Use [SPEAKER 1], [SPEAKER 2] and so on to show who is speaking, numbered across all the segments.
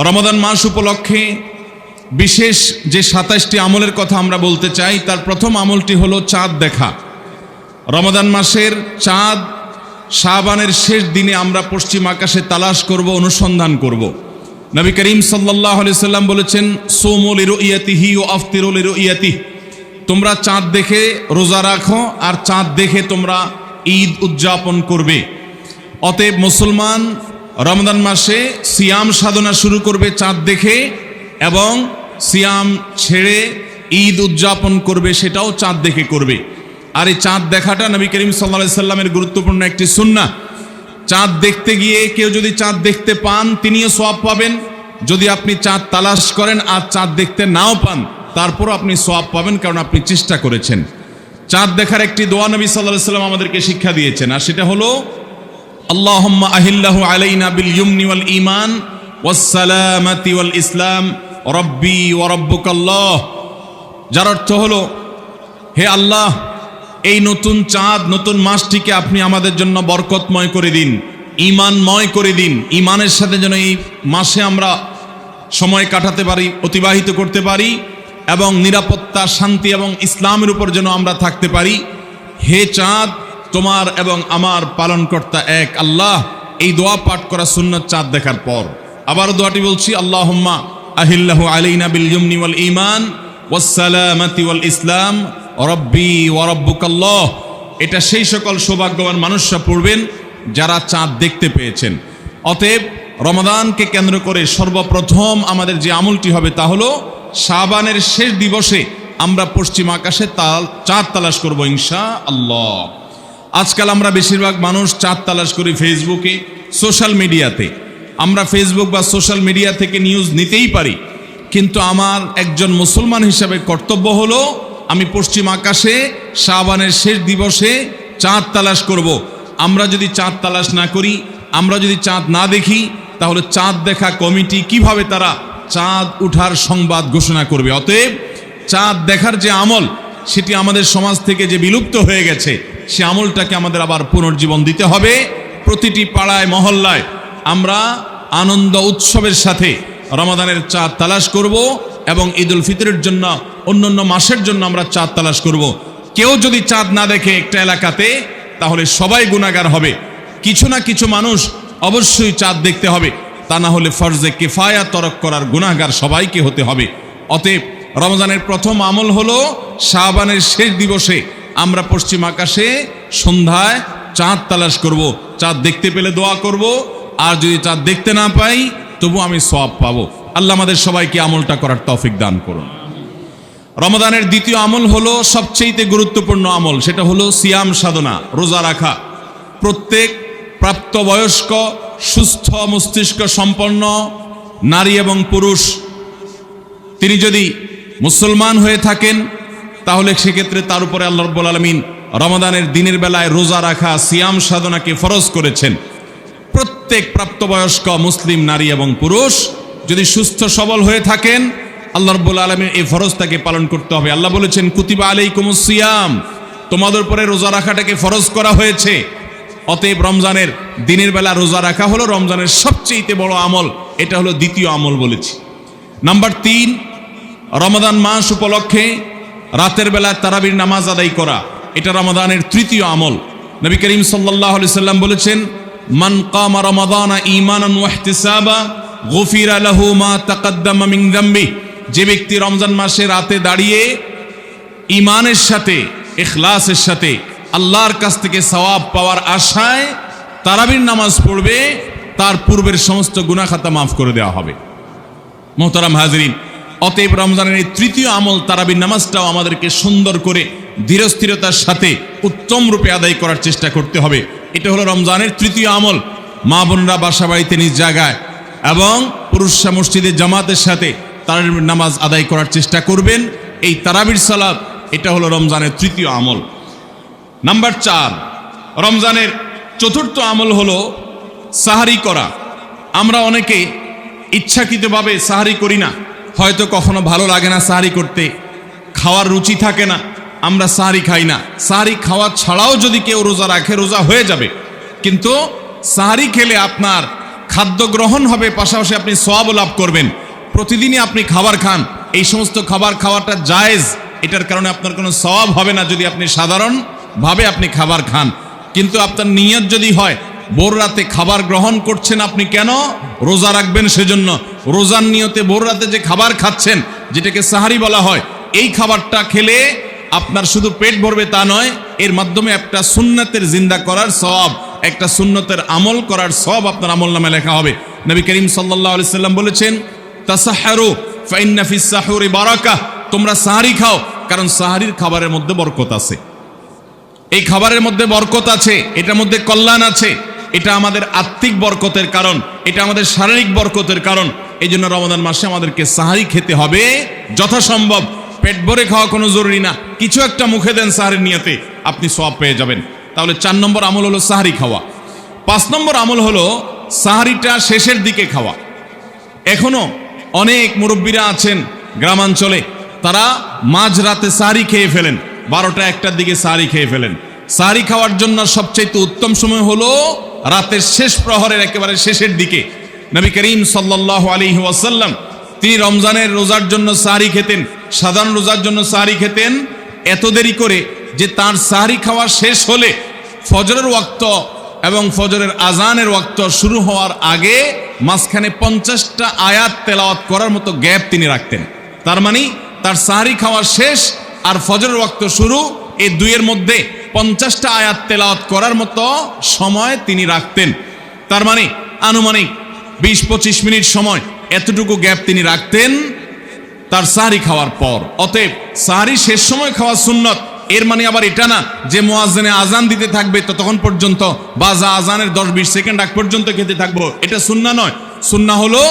[SPEAKER 1] রমাদান মাস উপলক্ষে বিশেষ যে ২৭টি আমলের কথা আমরা বলতে চাই, তার প্রথম আমলটি হলো চাঁদ দেখা। রমাদান মাসের চাঁদ শাবানের শেষ দিনে আমরা পশ্চিম আকাশে তালাশ করব, অনুসন্ধান করব। নবী করিম সাল্লাল্লাহু আলাইহি সাল্লাম বলেছেন, সুমু লিরুইয়াতিহি ওয়া আফতিরু লিরুইয়াতিহি, তোমরা চাঁদ দেখে রোজা রাখো আর চাঁদ দেখে তোমরা ঈদ উদযাপন করবে। অতএব মুসলমান রমজান মাসে সিয়াম সাধনা শুরু করবে চাঁদ দেখে, এবং সিয়াম ছেড়ে ঈদ উদযাপন করবে সেটাও চাঁদ দেখে করবে। আর এই চাঁদ দেখাটা নবী করিম সাল্লাল্লাহু আলাইহি সাল্লামের গুরুত্বপূর্ণ একটি সুন্নাহ। চাঁদ দেখতে গিয়ে কেউ যদি চাঁদ দেখতে পান তিনিও সওয়াব পাবেন। যদি আপনি চাঁদ তালাশ করেন আর চাঁদ দেখতে নাও পান তারপরও আপনি সওয়াব পাবেন, কারণ আপনি চেষ্টা করেছেন। চাঁদ দেখার একটি দোয়া নবী সাল্লাল্লাহু আলাইহি সাল্লাম আমাদেরকে শিক্ষা দিয়েছেন, আর সেটা হলো আল্লাহুম্মা আহিল্লাহু আলাইনা বিল ইয়ুমনি ওয়াল ঈমান ওয়াস সালামাতি ওয়াল ইসলাম রব্বি ওয়া রাব্বুকাল্লাহ। যার অর্থ হলো, হে আল্লাহ, এই নতুন চাঁদ নতুন মাসটিকে আপনি আমাদের জন্য বরকতময় করে দিন, ঈমানময় করে দিন। ঈমানের সাথে যেন এই মাসে আমরা সময় কাটাতে পারি, অতিবাহিত করতে পারি, এবং নিরাপত্তা, শান্তি এবং ইসলামের উপর যেন আমরা থাকতে পারি। হে চাঁদ, তোমার এবং আমার পালনকর্তা এক আল্লাহ। এই দোয়া পাঠ করা সুন্নাত চাঁদ দেখার পর। আবার দোয়াটি বলছি, আল্লাহুম্মা আহিল্লাহু আলাইনা বিল ইয়ুমনি ওয়াল ঈমান ওয়াস সালামাতি ওয়াল ইসলাম রব্বি ওয়া রাব্বুকাল্লাহ। এটা সেই সকল সৌভাগ্যবান মানুষরা পড়বেন যারা চাঁদ দেখতে পেয়েছেন। অতএব রমাদানকে কেন্দ্র করে সর্বপ্রথম আমাদের যে আমলটি হবে তা হলো শাবানের শেষ দিবসে আমরা পশ্চিম আকাশে চাঁদ তালাশ করব ইনশাআল্লাহ। আজকাল আমরা বেশিরভাগ মানুষ চাঁদ তালাশ করি ফেসবুকে, সোশ্যাল মিডিয়াতে। আমরা ফেসবুক বা সোশ্যাল মিডিয়া থেকে নিউজ নিতেই পারি, কিন্তু আমার একজন মুসলমান হিসাবে কর্তব্য হলো আমি পশ্চিম আকাশে শাবানের শেষ দিবসে চাঁদ তালাশ করব। আমরা যদি চাঁদ তালাশ না করি, আমরা যদি চাঁদ না দেখি, তাহলে চাঁদ দেখা কমিটি কিভাবে তারা চাঁদ উঠার সংবাদ ঘোষণা করবে? অতএব চাঁদ দেখার যে আমল, সেটি আমাদের সমাজ থেকে যে বিলুপ্ত হয়ে গেছে, সে আমলটাকে আমাদের আবার পুনর্জীবন দিতে হবে। প্রতিটি পাড়ায় মহল্লায় আমরা আনন্দ উৎসবের সাথে রমাদানের চাঁদ তালাশ করব, এবং ঈদুল ফিতরের জন্য, অন্যান্য মাসের জন্য আমরা চাঁদ তালাশ করব। কেউ যদি চাঁদ না দেখে একটা এলাকাতে, তাহলে সবাই গুনাহগার হবে। কিছু না কিছু মানুষ অবশ্যই চাঁদ দেখতে হবে, তা না হলে ফরজে কিফায়া তরক করার গুনাহগার সবাইকে হতে হবে। অতএব রমজানের প্রথম আমল হলো শাবানের শেষ দিবসে আমরা পশ্চিম আকাশে সন্ধ্যায় চাঁদ তালাশ করব। চাঁদ দেখতে পেলে দোয়া করব, আর যদি চাঁদ দেখতে না পাই তবু আমি সওয়াব পাবো। আল্লাহ আমাদের সবাইকে আমলটা করার তৌফিক দান করুন। রমাদানের দ্বিতীয় আমল হলো সবচেয়ে গুরুত্বপূর্ণ আমল, সেটা হলো সিয়াম সাধনা, রোজা রাখা। প্রত্যেক প্রাপ্তবয়স্ক সুস্থ মস্তিষ্ক সম্পন্ন নারী এবং পুরুষ তিনি যদি মুসলমান হয়ে থাকেন, তাহলে সেক্ষেত্রে তার উপরে আল্লাহ রাব্বুল আলামিন রমাদানের দিনের বেলায় রোজা রাখা, সিয়াম সাধনাকে ফরজ করেছেন। প্রত্যেক প্রাপ্তবয়স্ক মুসলিম নারী এবং পুরুষ যদি সুস্থ সবল হয়ে থাকেন, আল্লাহ রাব্বুল আলামিন এই ফরজটাকে পালন করতে হবে। আল্লাহ বলেছেন, কুতিবা আলাইকুমুস সিয়াম, তোমাদের উপরে রোজা রাখাটাকে ফরজ করা হয়েছে। অতএব রমজানের দিনের বেলা রোজা রাখা হলো রমজানের সবচেয়ে বড় আমল। এটা হলো দ্বিতীয় আমল বলেছি। নাম্বার ৩, রমাদান মাস উপলক্ষে রাতের বেলা তারাবির নামাজ আদায় করা, এটা রমাদানের তৃতীয় আমল। নবী করিম সাল্লাল্লাহু আলাইহি সাল্লাম বলেছেন, মান কামা রমাদানা ঈমানান ওয়া ইহতিসাবা গুফিরা লাহু মা তাকাদ্দামা মিন যামবি। যে ব্যক্তি রমজান মাসে রাতে দাঁড়িয়ে ঈমানের সাথে, ইখলাসের সাথে আল্লাহর কাছ থেকে সওয়াব পাওয়ার আশায় তারাবির নামাজ পড়বে, তার পূর্বের সমস্ত গুনাহ খাতা মাফ করে দেওয়া হবে। মোহতারাম হাজরিন, অতএব রমজানের এই তৃতীয় আমল তারাবির নামাজটাও আমাদেরকে সুন্দর করে ধীরস্থিরতার সাথে উত্তম রূপে আদায় করার চেষ্টা করতে হবে। এটা হলো রমজানের তৃতীয় আমল। মা বোনরা বাসা বাড়িতে নিজ জায়গায় এবং পুরুষরা মসজিদে জামাতের সাথে তারাবির নামাজ আদায় করার চেষ্টা করবেন। এই তারাবির সালাত, এটা হলো রমজানের তৃতীয় আমল। নাম্বার ৪, রমজানের চতুর্থ আমল হলো সাহারি করা। আমরা অনেকে ইচ্ছাকৃতভাবে সাহারি করি না, হয়তো কখনো ভালো লাগে না সাহারি করতে, খাওয়ার রুচি থাকে না, আমরা সাহারি খাই না। সাহারি খাওয়া ছাড়াও যদি কেউ রোজা রাখে, রোজা হয়ে যাবে, কিন্তু সাহারি খেলে আপনার খাদ্য গ্রহণ হবে, পাশাপাশি আপনি সওয়াব লাভ করবেন। প্রতিদিনই আপনি খাবার খান, এই সমস্ত খাবার খাওয়াটা জায়েজ, এটার কারণে আপনার কোনো সওয়াব হবে না যদি আপনি সাধারণভাবে আপনি খাবার খান। কিন্তু আপনার নিয়ত যদি হয় ভোর রাতে খাবার গ্রহণ করছেন, আপনি কেন? রোজা রাখবেন সেজন্য। রোজার নিয়তে ভোর রাতে যে খাবার খাচ্ছেন, যেটাকে সাহারি বলা হয়, এই খাবারটা খেলে আপনার শুধু পেট ভরবে তা নয়, এর মাধ্যমে একটা সুন্নতের জিন্দা করার সওয়াব, একটা সুন্নতের আমল করার সওয়াব আপনার আমল নামে লেখা হবে। নবী করিম সাল্লাল্লাহু আলাইহি সাল্লাম বলেছেন, তাসাহহারু ফাইন্না ফিস সাহুরি বারাকাহ, তোমরা সাহারি খাও, কারণ সাহারির খাবারের মধ্যে বরকত আছে। এই খাবারের মধ্যে বরকত আছে, এটার মধ্যে কল্যাণ আছে। এটা আমাদের আত্মিক বরকতের কারণ, এটা আমাদের শারীরিক বরকতের কারণ। এই জন্য রমাদান মাসে আমাদেরকে সাহারি খেতে হবে যথাসম্ভব। পেট ভরে খাওয়া কোনো জরুরি না, কিছু একটা মুখে দেন সাহারির নিয়তে, আপনি সওয়াব পেয়ে যাবেন। তাহলে 4 নম্বর আমল হলো সাহারি খাওয়া। 5 নম্বর আমল হলো সাহারিটা শেষের দিকে খাওয়া। এখনো অনেক মুরব্বীরা আছেন গ্রামাঞ্চলে, তারা মাঝরাতে সাহারি খেয়ে ফেলেন, 12টা 1টার দিকে সাহারি খেয়ে ফেলেন। সাহারি খাওয়ার জন্য সবচেয়ে উত্তম সময় হলো রাতের শেষ প্রহরের একেবারে শেষের দিকে। নবী করিম সাল্লাল্লাহু আলাইহি ওয়াসাল্লাম তিনি রমজানের রোজার জন্য সাহারি খেতেন, সাধারণ রোজার জন্য সাহারি খেতেন এত দেরি করে যে তার সাহারি খাওয়া শেষ হলে ফজরের ওয়াক্ত এবং ফজরের আজানের ওয়াক্ত শুরু হওয়ার আগে মাঝখানে 50টা আয়াত তেলাওয়াত করার মতো গ্যাপ তিনি রাখতেন। তার মানে তার সাহারি খাওয়া শেষ আর ফজরের ওয়াক্ত শুরু, এই দুইয়ের মধ্যে 50টা আয়াত তেলাওয়াত করার মতো সময় তিনি রাখতেন। তার মানে আনুমানিক 20-25 মিনিট সময়, এতটুকু গ্যাপ তিনি রাখতেন তার সাহারি খাওয়ার পর। অতএব সাহারি শেষ সময় খাওয়া সুন্নত। এর মানে আবার এটা না যে মুয়াজ্জিনে আজান দিতে থাকবে ততক্ষণ পর্যন্ত, বা আজানের 10-20 সেকেন্ড আগ পর্যন্ত খেতে থাকবো, এটা সুন্নাহ নয়। সুন্নাহ হলো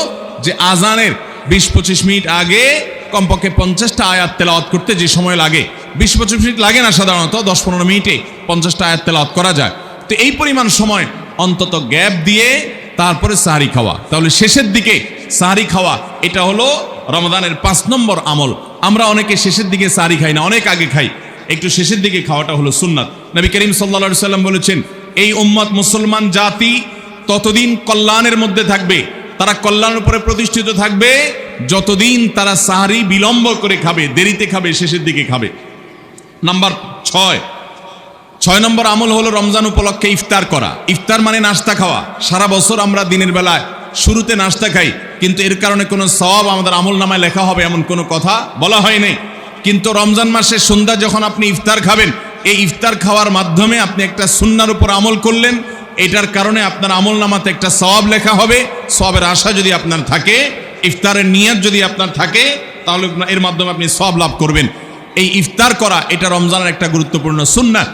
[SPEAKER 1] যে আজানের 20-25 মিনিট আগে কমপক্ষে 50টা আয়াত তেলাওয়াত করতে যে সময় লাগে, 20-25 মিনিট লাগে না, সাধারণত 10-15 মিনিটে 50টা আয়াত তেলাওয়াত করা যায়। তো এই পরিমাণ সময় অন্তত গ্যাপ দিয়ে তারপরে সাহারি খাওয়া, তাহলে শেষের দিকে সাহারি খাওয়া, এটা হলো রমাদানের 5 নম্বর আমল। আমরা অনেকে শেষের দিকে সাহারি খাই না, অনেক আগে খাই, একটু শেষের দিকে খাওয়াটা হলো সুন্নাত। নবী করিম সাল্লাল্লাহু আলাইহি সাল্লাম বলেছেন, এই উম্মত মুসলমান জাতি ততদিন কল্যাণের মধ্যে থাকবে, তারা কল্যাণের উপরে প্রতিষ্ঠিত থাকবে যতদিন তারা সাহারি বিলম্ব করে খাবে, দেরিতে খাবে, শেষের দিকে খাবে। নাম্বার 6 নম্বর আমল হলো রমজান উপলক্ষে ইফতার করা। ইফতার মানে নাস্তা খাওয়া। সারা বছর আমরা দিনের বেলায় শুরুতে নাস্তা খাই, কিন্তু এর কারণে কোনো সওয়াব আমাদের আমল নামায় লেখা হবে এমন কোনো কথা বলা হয়নি। কিন্তু রমজান মাসের সন্ধ্যা যখন আপনি ইফতার খাবেন, এই ইফতার খাওয়ার মাধ্যমে আপনি একটা সুন্নাহর উপর আমল করলেন, এটার কারণে আপনার আমল নামাতে একটা সওয়াব লেখা হবে। সওয়াবের আশা যদি আপনার থাকে, ইফতারের নিয়ত যদি আপনার থাকে, তাহলে এর মাধ্যমে আপনি সওয়াব লাভ করবেন। এই ইফতার করা এটা রমজানের একটা গুরুত্বপূর্ণ সুন্নাহ।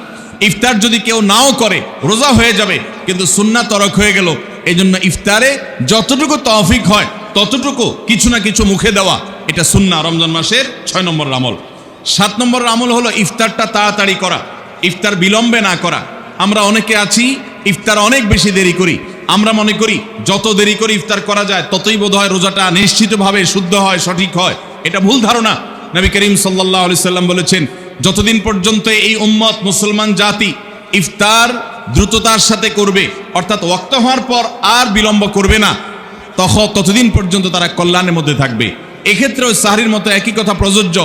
[SPEAKER 1] ইফতার যদি কেউ নাও করে রোজা হয়ে যাবে, কিন্তু সুন্নাহ তরক হয়ে গেল। এই জন্য ইফতারে যতটুকু তৌফিক হয় ততটুকু কিছু না কিছু মুখে দেওয়া, এটা সুন্নাহ রমজান মাসের 6 নম্বর আমল। 7 নম্বর আমল হলো ইফতারটা তাড়াতাড়ি করা, ইফতার বিলম্বে না করা। আমরা অনেকে আছি ইফতার অনেক বেশি দেরি করি, আমরা মনে করি যত দেরি করে ইফতার করা যায় ততই বোধহয় রোজাটা নিশ্চিতভাবে শুদ্ধ হয়, সঠিক হয়। এটা ভুল ধারণা। নবী করিম সাল্লাল্লাহু আলাইহি সাল্লাম বলেছেন, যতদিন পর্যন্ত এই উম্মত মুসলমান জাতি ইফতার দ্রুততার সাথে করবে, অর্থাৎ ওয়াক্ত হওয়ার পর আর বিলম্ব করবে না, ততদিন পর্যন্ত তারা কল্যাণের মধ্যে থাকবে। এক্ষেত্রে ওই সাহরির মতো একই কথা প্রযোজ্য,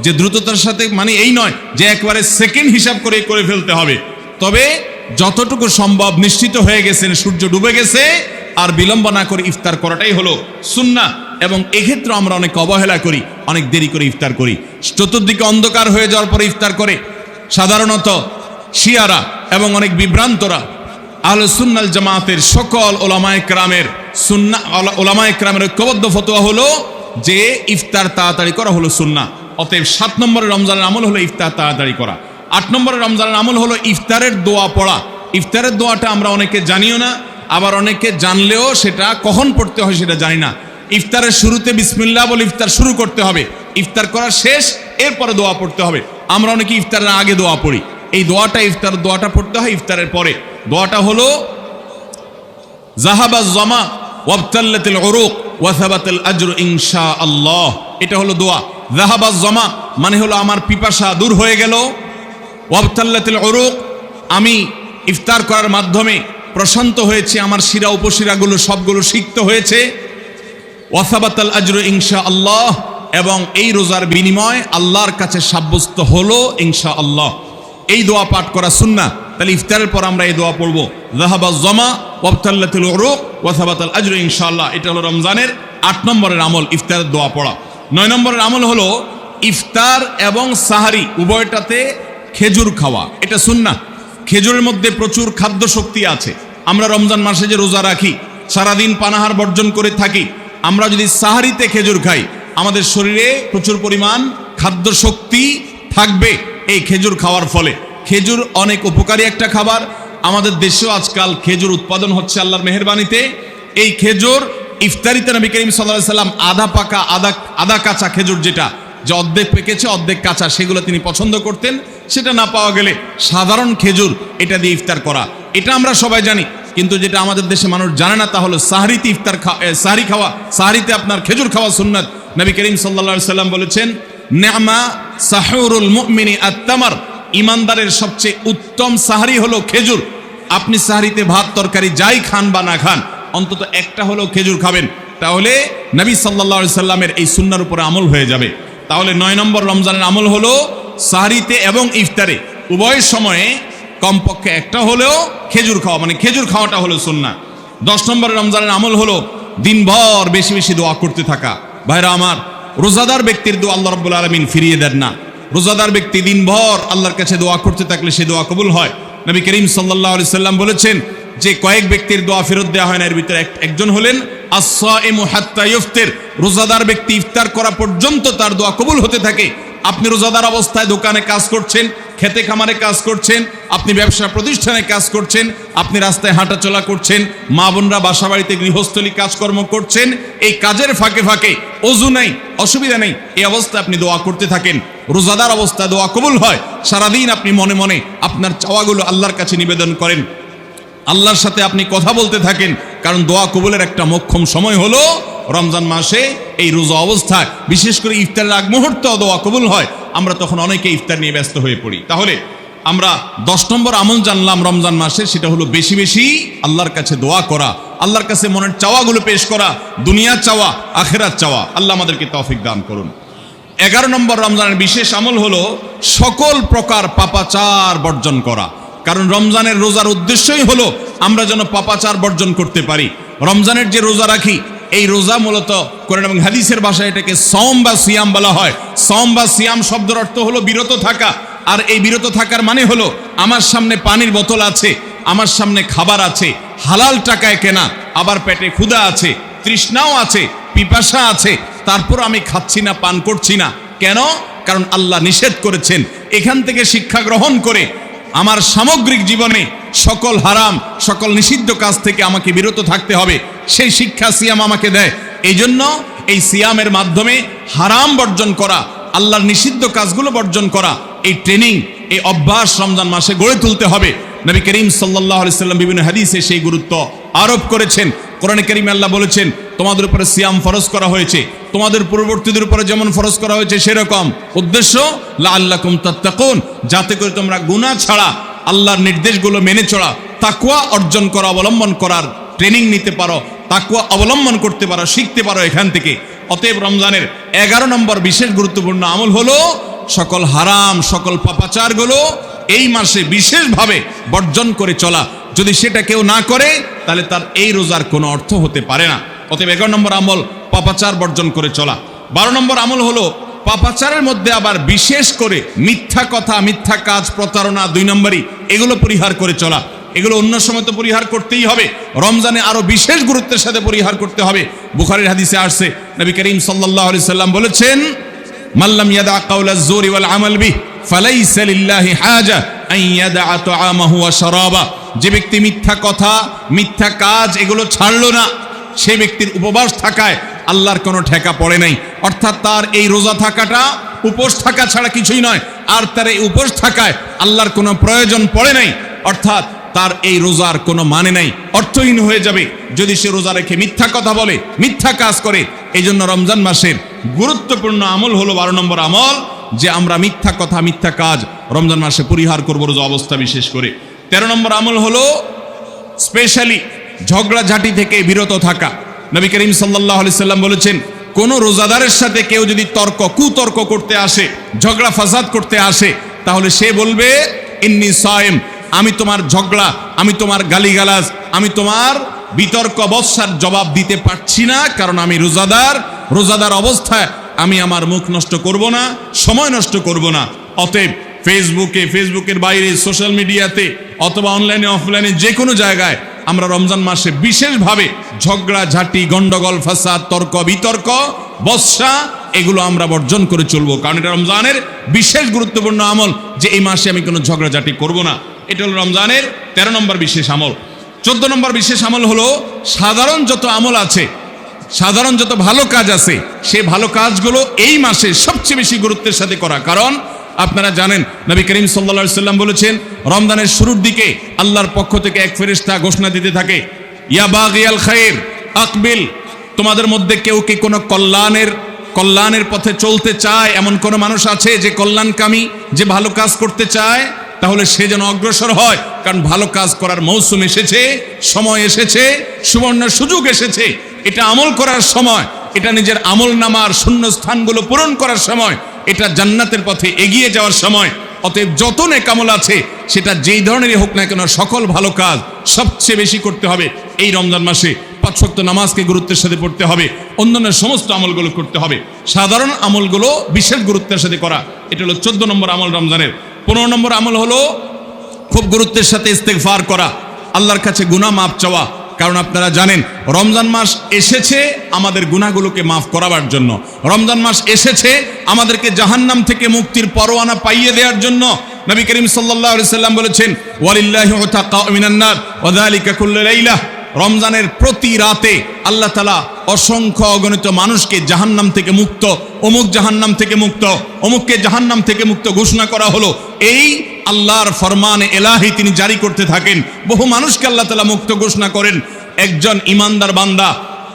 [SPEAKER 1] যে দ্রুততার সাথে মানে এই নয় যে একবারে সেকেন্ড হিসাব করে ফেলতে হবে, তবে যতটুকু সম্ভব নিশ্চিত হয়ে গেছেন সূর্য ডুবে গেছে আর বিলম্ব না করে ইফতার করাটাই হলো সুন্নাহ। এবং এক্ষেত্রে আমরা অনেক অবহেলা করি, অনেক দেরি করে ইফতার করি, চতুর্দিকে অন্ধকার হয়ে যাওয়ার পরে ইফতার করে। সাধারণত শিয়ারা এবং অনেক বিভ্রান্তরা আহলে সুন্নাল জামাতের সকল ওলামায়ে কেরামের ওলামায়ে কেরামের ঐক্যবদ্ধ ফতোয়া হলো যে ইফতার তাড়াতাড়ি করা হলো সুন্নাহ। অতএব 7 নম্বরের রমজানের আমল হলো ইফতার তাড়াতাড়ি করা। 8 নম্বরের রমজানের আমল হলো ইফতারের দোয়া পড়া। ইফতারের দোয়াটা আমরা অনেকে জানিও না, আবার অনেকে জানলেও সেটা কখন পড়তে হয় সেটা জানি না। ইফতারের শুরুতে বিসমিল্লাহ বলে ইফতার শুরু করতে হবে, ইফতার করা শেষ, এরপরে দোয়া পড়তে হবে। আমরা অনেকে ইফতারের আগে দোয়া পড়ি, এই দোয়াটা ইফতার দোয়াটা পড়তে হয় ইফতারের পরে। দোয়াটা হলো যাহাবাজ জামা ওয়াবতাল্লাতিল উরুক ওয়া সাবাতাল আজরু ইনশাআল্লাহ। এটা হলো দোয়া। যাহাবাজ জামা মানে হলো আমার পিপাসা দূর হয়ে গেল, ওয়াবতাল্লাতিল উরুক আমি ইফতার করার মাধ্যমে প্রশান্ত হয়েছে, আমার শিরা উপশিরাগুলো সবগুলো সিক্ত হয়েছে। ওয়াসাবাতাল আজরু ইনশাআল্লাহ, এবং এই রোজার বিনিময় আল্লাহর কাছে সাব্যস্ত হলো ইনশাআল্লাহ। এই দোয়া পাঠ করা সুন্নাহ। তাহলে ইফতারের পর আমরা এই দোয়া পড়ব, যাহাবাজ জামা ওয়াবতাল্লাতুল উরুক ওয়াসাবাতাল আজরু ইনশাআল্লাহ। এটা হলো রমজানের 8 নম্বরের আমল, ইফতারের দোয়া পড়া। 9 নম্বরের আমল হলো ইফতার এবং সাহারি উভয়টাতে খেজুর খাওয়া। এটা সুন্নাহ। খেজুরের মধ্যে প্রচুর খাদ্য শক্তি আছে। আমরা রমজান মাসে যে রোজা রাখি, সারাদিন পানাহার বর্জন করে থাকি, আমরা যদি সাহারিতে খেজুর খাই, আমাদের শরীরে প্রচুর পরিমাণ খাদ্য শক্তি থাকবে এই খেজুর খাওয়ার ফলে। খেজুর অনেক উপকারী একটা খাবার। আমাদের দেশেও আজকাল খেজুর উৎপাদন হচ্ছে আল্লাহর মেহেরবানিতে। এই খেজুর ইফতারিতে নবী করিম সাল্লাল্লাহু আলাইহি সাল্লাম আধা পাকা আধা কাঁচা খেজুর, যেটা যে অর্ধেক পেকেছে অর্ধেক কাঁচা, সেগুলো তিনি পছন্দ করতেন। সেটা না পাওয়া গেলে সাধারণ খেজুর এটা দিয়ে ইফতার করা, এটা আমরা সবাই জানি। কিন্তু যেটা আমাদের দেশে মানুষ জানে না তা হলো সাহরিতে সাহরি খাওয়া, সাহরিতে আপনার খেজুর খাওয়া সুন্নাত। নবী করিম সাল্লাল্লাহু আলাইহি সাল্লাম বলেছেন, নি'মা সাহুরুল মুমিনি আত-তামার, ইমানদারের সবচেয়ে উত্তম সাহরি হলো খেজুর। আপনি সাহরিতে ভাত তরকারি যাই খান বা না খান, অন্তত একটা হলো খেজুর খাবেন, তাহলে নবী সাল্লাল্লাহু আলাইহি সাল্লামের এই সুন্নাহর উপরে আমল হয়ে যাবে। তাহলে 9 নম্বর রমজানের আমল হলো সাহরিতে এবং ইফতারে উভয় সময়ে কমপক্ষে একটা হলেও খেজুর খাওয়া, মানে খেজুর খাওয়াটা হলো সুন্নাহ। 10 নম্বর রমজানের আমল হলো দিনভর বেশি বেশি দোয়া করতে থাকা। ভাইরা আমার, রোজাদার ব্যক্তির দোয়া আল্লাহ রাব্বুল আলামিন ফিরিয়ে দেন না। রোজাদার ব্যক্তি দিনভর আল্লাহর কাছে দোয়া করতে থাকলে সে দোয়া কবুল হয়। নবী করিম সাল্লাল্লাহু আলাইহি সাল্লাম বলেছেন যে কয়েক ব্যক্তির দোয়া ফেরত দেওয়া হয় না, এর ভিতরে একজন হলেন আস-সাইমু হাত্তা ইফতির, রোজাদার ব্যক্তি ইফতার করা পর্যন্ত তার দোয়া কবুল হতে থাকে। আপনি রোজাদার অবস্থায় দোকানে কাজ করছেন, খেতে খামারে কাজ করছেন, আপনি ব্যবসা প্রতিষ্ঠানে কাজ করছেন, আপনি রাস্তায় হাঁটাচলা করছেন, মা বোনরা বাসা বাড়িতে গৃহস্থলী কাজকর্ম করছেন, এই কাজের ফাঁকে ফাঁকে ওযু নাই, অসুবিধা নেই, এই অবস্থায় আপনি দোয়া করতে থাকেন। রোজাদার অবস্থায় দোয়া কবুল হয়। সারাদিন আপনি মনে মনে আপনার চাওয়াগুলো আল্লাহর কাছে নিবেদন করেন, আল্লাহর সাথে আপনি কথা বলতে থাকেন, কারণ দোয়া কবুলের একটা মোক্ষম সময় হলো রমজান মাসে এই রোজা অবস্থায়। বিশেষ করে ইফতারের আগ মুহূর্তে দোয়া কবুল হয়, আমরা তখন অনেকে ইফতার নিয়ে ব্যস্ত হয়ে পড়ি। তাহলে আমরা 10 নম্বর আমল জানলাম রমজান মাসে, সেটা হলো বেশি বেশি আল্লাহর কাছে দোয়া করা, আল্লাহর কাছে মনের চাওয়াগুলো পেশ করা, দুনিয়ার চাওয়া আখিরাত চাওয়া। আল্লাহ আমাদেরকে তৌফিক দান করুন। 11 নম্বর রমজানের বিশেষ আমল হলো সকল প্রকার পাপাচার বর্জন করা। কারণ রমজানের রোজার উদ্দেশ্যই হলো আমরা যেন পাপাচার বর্জন করতে পারি। রমজানের যে রোজা রাখি, এই রোজা মূলত কোরআন এবং হাদিসের ভাষায় এটাকে সওম বা সিয়াম বলা হয়। সওম বা সিয়াম শব্দের অর্থ হলো বিরত থাকা। আর এই বিরত থাকার মানে হলো আমার সামনে পানির বোতল আছে, আমার সামনে খাবার আছে, হালাল টাকায় কেনা, আবার পেটে ক্ষুধা আছে, তৃষ্ণাও আছে, পিপাসা আছে, তারপর আমি খাচ্ছি না, পান করছি না। কেন? কারণ আল্লাহ নিষেধ করেছেন। এখান থেকে শিক্ষা গ্রহণ করে আমার সামগ্রিক জীবনে সকল হারাম, সকল নিষিদ্ধ কাজ থেকে আমাকে বিরত থাকতে হবে, সেই শিক্ষা সিয়াম আমাকে দেয়। এই জন্য এই সিয়ামের মাধ্যমে হারাম বর্জন করা, আল্লাহর নিষিদ্ধ কাজগুলো বর্জন করা, এই ট্রেনিং, এই অভ্যাস রমজান মাসে গড়ে তুলতে হবে। নবী করিম সাল্লাল্লাহু আলাইহি সাল্লাম বিভিন্ন হাদিসে সেই গুরুত্ব আরোপ করেছেন। কোরআনে কারিমে আল্লাহ বলেছেন, তোমাদের উপরে সিয়াম ফরজ করা হয়েছে, তোমাদের পূর্ববর্তীদের উপরে যেমন ফরজ করা হয়েছে সেরকম। উদ্দেশ্য লাআল্লাকুম তাত্তাকুন, যাতে করে তোমরা গুনাহ ছাড়া আল্লাহর নির্দেশগুলো মেনে চলা, তাকওয়া অর্জন করা, অবলম্বন করার ট্রেনিং নিতে পারো, তাকওয়া অবলম্বন করতে পারো, শিখতে পারো এখান থেকে। অতএব রমজানের 11 নম্বর বিশেষ গুরুত্বপূর্ণ আমল হলো সকল হারাম, সকল পাপাচারগুলো এই মাসে বিশেষভাবে বর্জন করে চলা। যদি সেটা কেউ না করে তাহলে তার এই রোজার কোনো অর্থ হতে পারে না। অতএব 11 নম্বর আমল পাপাচার বর্জন করে চলা। 12 নম্বর আমল হলো পাপাচারের মধ্যে আবার বিশেষ করে মিথ্যা কথা, মিথ্যা কাজ, প্রতারণা 2 নম্বরই, এগুলো পরিহার করে চলা। এগুলো অন্য সময় তো পরিহার করতেই হবে, রমজানে আরো বিশেষ গুরুত্বের সাথে পরিহার করতে হবে। বুখারীর হাদিসে আসছে, নবী করিম সাল্লাল্লাহু আলাইহি সাল্লাম বলেছেন, মাল্লাম ইয়াদা কাওলা যুরি ওয়াল আমাল বিহি ফালাইসা লিল্লাহি হাজা আন ইয়াদা তাআমাহু ওয়া শারাবা। যে ব্যক্তি মিথ্যা কথা, মিথ্যা কাজ এগুলো ছাড়লো না, সে ব্যক্তির উপবাস থাকায় আল্লাহর কোনো ঠেকা পড়ে নাই। অর্থাৎ তার এই রোজা থাকাটা উপোস থাকা ছাড়া কিছুই নয়, আর তার এই উপোস থাকায় আল্লাহর কোনো প্রয়োজন পড়ে নাই। অর্থাৎ তার এই রোজার কোনো মানে নাই, অর্থহীন হয়ে যাবে যদি সে রোজা রেখে মিথ্যা কথা বলে, মিথ্যা কাজ করে। এই জন্য রমজান মাসের গুরুত্বপূর্ণ আমল হলো 12 নম্বর আমল, যে আমরা মিথ্যা কথা, মিথ্যা কাজ রমজান মাসে পরিহার করবো রোজা অবস্থা বিশেষ করে। 13 নম্বর আমল হলো স্পেশালি ঝগড়াঝাটি থেকে বিরত থাকা। নবী করিম সাল্লাল্লাহু আলাইহি সাল্লাম বলেছেন, কোন রোজাদারের সাথে কেউ যদি কুতর্ক করতে আসে, ঝগড়া ফাসাদ করতে আসে, তাহলে সে বলবে ইন্নী সায়েম, আমি তোমার ঝগড়া, আমি তোমার গালিগালাজ, আমি তোমার বিতর্ক বৎসার জবাব দিতে পারছি না, কারণ আমি রোজাদার অবস্থায় আমি আমার মুখ নষ্ট করব না, সময় নষ্ট করব না। অতএব ফেসবুকের বাইরে, সোশ্যাল মিডিয়াতে অথবা অনলাইনে অফলাইনে যে কোনো জায়গায় আমরা রমজান মাসে বিশেষভাবে ঝগড়া ঝাঁটি, গন্ডগোল, ফাসাদ, তর্ক বিতর্ক, বৎসা এগুলো আমরা বর্জন করে চলবো, কারণ এটা রমজানের বিশেষ গুরুত্বপূর্ণ আমল যে এই মাসে আমি কোনো ঝগড়াঝাটি করব না। এটা হলো রমজানের 13 নম্বর বিশেষ আমল। 14 নম্বর বিশেষ আমল হলো সাধারণ যত আমল আছে, সাধারণ যত ভালো কাজ আছে, সেই ভালো কাজগুলো এই মাসে সবচেয়ে বেশি গুরুত্বের সাথে করা। কারণ আপনারা জানেন নবী করিম সাল্লাল্লাহু আলাইহি সাল্লাম বলেছেন, রমজানের শুরুর দিকে আল্লাহর পক্ষ থেকে এক ফেরেশতা ঘোষণা দিতে থাকে, ইয়া বাগিয়াল খায়র আকবিল, তোমাদের মধ্যে কেউ কি কোনো কল্যাণের পথে চলতে চায়, এমন কোন মানুষ আছে যে কল্যাণকামী, যে ভালো কাজ করতে চায়, তাহলে সে যেন অগ্রসর হয়, কারণ ভালো কাজ করার মৌসুম এসেছে, সময় এসেছে, সুবর্ণ সুযোগ এসেছে। এটা আমল করার সময়, এটা নিজের আমল নামার শূন্য স্থানগুলো পূরণ করার সময়, এটা জান্নাতের পথে এগিয়ে যাওয়ার সময়। অতএব যত নেক আমল আছে, সেটা যেই ধরনেরই হোক না কেন, সকল ভালো কাজ সবচেয়ে বেশি করতে হবে এই রমজান মাসে। 5 ওয়াক্ত নামাজকে গুরুত্বের সাথে পড়তে হবে, অন্যান্য সমস্ত আমলগুলো করতে হবে, সাধারণ আমলগুলো বিশেষ গুরুত্বের সাথে করা। এটা হলো 14 নম্বর আমল রমজানের। 15 নম্বর আমল হলো খুব গুরুত্বের সাথে ইস্তেগফার করা, আল্লাহর কাছে গুনাহ মাফ চাওয়া। কারণ আপনারা জানেন রমজান মাস এসেছে আমাদের গুনাহগুলোকে মাফ করাবার জন্য, রমজান মাস এসেছে আমাদেরকে জাহান্নাম থেকে মুক্তির পরোয়ানা পাইয়ে দেওয়ার জন্য। নবী করিম সাল্লাল্লাহু আলাইহি সাল্লাম বলেছেন, ওয়ালিল্লাহি উতাকা মিনান নার ওয়া যালিকা কুল্লু লাইলা, রমজানের প্রতি রাতে আল্লাহ তাআলা অসংখ্য অগণিত মানুষকে জাহান্নাম থেকে মুক্ত, অমুক জাহান্নাম থেকে মুক্ত, অমুককে জাহান্নাম থেকে মুক্ত ঘোষণা করা হলো। এই আল্লাহর ফরমান এলাহি তিনি জারি করতে থাকেন, বহু মানুষকে আল্লাহ তাআলা মুক্ত ঘোষণা করেন। একজন ইমানদার বান্দা